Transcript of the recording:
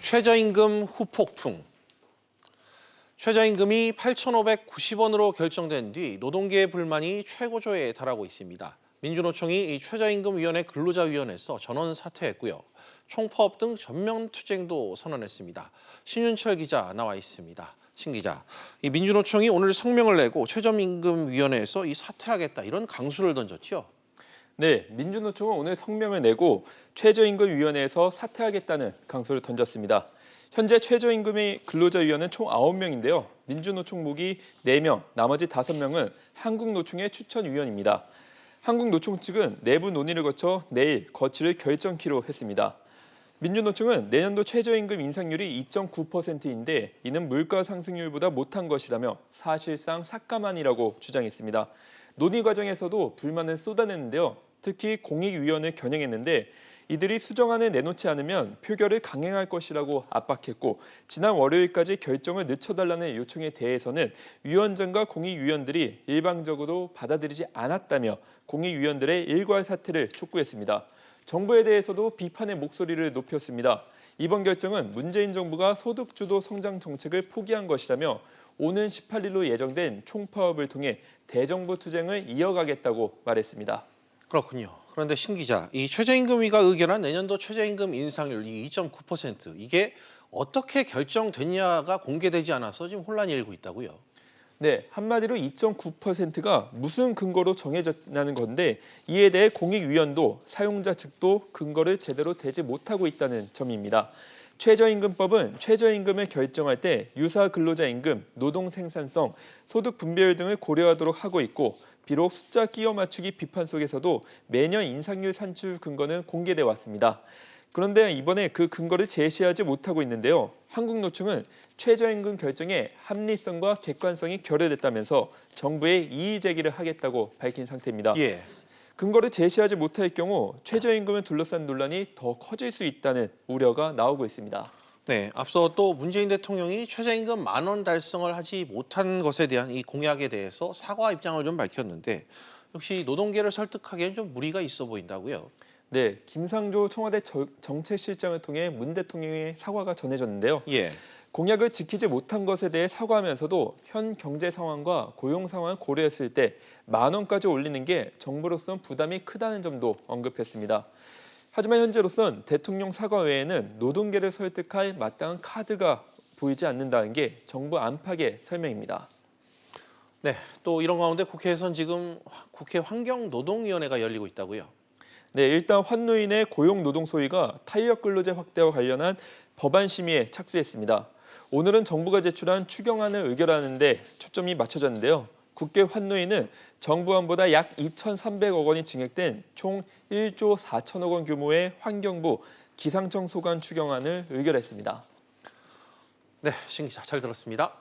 최저임금 후폭풍. 최저임금이 8,590원으로 결정된 뒤 노동계의 불만이 최고조에 달하고 있습니다. 민주노총이 최저임금위원회 근로자위원회에서 전원 사퇴했고요. 총파업 등 전면투쟁도 선언했습니다. 신윤철 기자 나와 있습니다. 신 기자, 이 민주노총이 오늘 성명을 내고 최저임금위원회에서 사퇴하겠다 이런 강수를 던졌죠? 네, 민주노총은 오늘 성명을 내고 최저임금위원회에서 사퇴하겠다는 강수를 던졌습니다. 현재 최저임금의 근로자위원회는 총 9명인데요. 민주노총 목이 4명, 나머지 5명은 한국노총의 추천위원입니다. 한국노총 측은 내부 논의를 거쳐 내일 거취를 결정키로 했습니다. 민주노총은 내년도 최저임금 인상률이 2.9%인데 이는 물가 상승률보다 못한 것이라며 사실상 삭감안이라고 주장했습니다. 논의 과정에서도 불만을 쏟아냈는데요. 특히 공익위원을 겨냥했는데 이들이 수정안을 내놓지 않으면 표결을 강행할 것이라고 압박했고 지난 월요일까지 결정을 늦춰달라는 요청에 대해서는 위원장과 공익위원들이 일방적으로 받아들이지 않았다며 공익위원들의 일괄 사퇴를 촉구했습니다. 정부에 대해서도 비판의 목소리를 높였습니다. 이번 결정은 문재인 정부가 소득주도 성장 정책을 포기한 것이라며 오는 18일로 예정된 총파업을 통해 대정부 투쟁을 이어가겠다고 말했습니다. 그렇군요. 그런데 신 기자, 이 최저임금위가 의결한 내년도 최저임금 인상률 2.9% 이게 어떻게 결정됐냐가 공개되지 않아서 지금 혼란이 일고 있다고요? 네, 한마디로 2.9%가 무슨 근거로 정해졌냐는 건데 이에 대해 공익위원도 사용자 측도 근거를 제대로 대지 못하고 있다는 점입니다. 최저임금법은 최저임금을 결정할 때 유사 근로자 임금, 노동 생산성, 소득 분배율 등을 고려하도록 하고 있고 비록 숫자 끼워 맞추기 비판 속에서도 매년 인상률 산출 근거는 공개돼 왔습니다. 그런데 이번에 그 근거를 제시하지 못하고 있는데요. 한국노총은 최저임금 결정에 합리성과 객관성이 결여됐다면서 정부에 이의 제기를 하겠다고 밝힌 상태입니다. 예. 근거를 제시하지 못할 경우 최저임금을 둘러싼 논란이 더 커질 수 있다는 우려가 나오고 있습니다. 네, 앞서 또 문재인 대통령이 최저임금 10,000원 달성을 하지 못한 것에 대한 이 공약에 대해서 사과 입장을 좀 밝혔는데 역시 노동계를 설득하기엔 좀 무리가 있어 보인다고요? 네, 김상조 청와대 정책실장을 통해 문 대통령의 사과가 전해졌는데요. 예. 공약을 지키지 못한 것에 대해 사과하면서도 현 경제 상황과 고용 상황을 고려했을 때 10,000원까지 올리는 게 정부로선 부담이 크다는 점도 언급했습니다. 하지만 현재로선 대통령 사과 외에는 노동계를 설득할 마땅한 카드가 보이지 않는다는 게 정부 안팎의 설명입니다. 네, 또 이런 가운데 국회에선 지금 국회 환경노동위원회가 열리고 있다고요? 네, 일단 환노인의 고용노동 소위가 탄력근로제 확대와 관련한 법안 심의에 착수했습니다. 오늘은 정부가 제출한 추경안을 의결하는 데 초점이 맞춰졌는데요. 국회 환노위는 정부안보다 약 2,300억 원이 증액된 총 1조 4천억 원 규모의 환경부 기상청 소관 추경안을 의결했습니다. 네, 신 기자 잘 들었습니다.